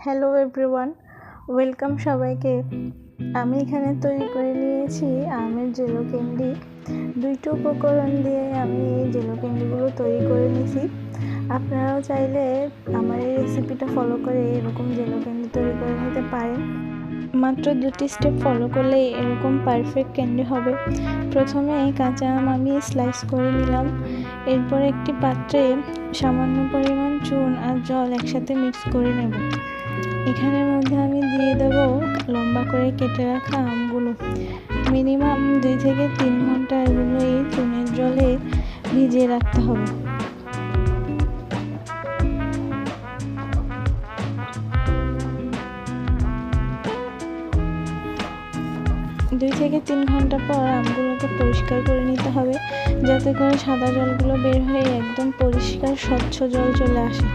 Hello everyone, welcome সবাইকে। আমি এখানে তৈরি করে নিয়েছি আমের জেলো ক্যান্ডি। দুইটা উপকরণ দিয়ে আমি এই জেলো ক্যান্ডিগুলো তৈরি করে নিয়েছি। আপনারাও চাইলে আমার এই রেসিপিটা ফলো করে এরকম জেলো ক্যান্ডি তৈরি করে নিতে পারেন। মাত্র 2টি স্টেপ ফলো করলেই এরকম পারফেক্ট ক্যান্ডি হবে। প্রথমে কাঁচা আম আমি স্লাইস করে নিলাম। এরপর একটি পাত্রে সামান্য পরিমাণ চুন আর জল একসাথে মিক্স করে নেব। এখানের মধ্যে আমি দিয়ে দেব লম্বা করে কেটে রাখা আমগুলো। মিনিমাম 2 থেকে 3 ঘন্টা এগুলো এই চুনের জলে ভিজিয়ে রাখতে হবে। দুই থেকে 3 ঘন্টা পর আমগুলোকে পরিষ্কার করে নিতে হবে, যাতে করে সাদা জলগুলো বের হয়ে একদম পরিষ্কার স্বচ্ছ জল চলে আসে।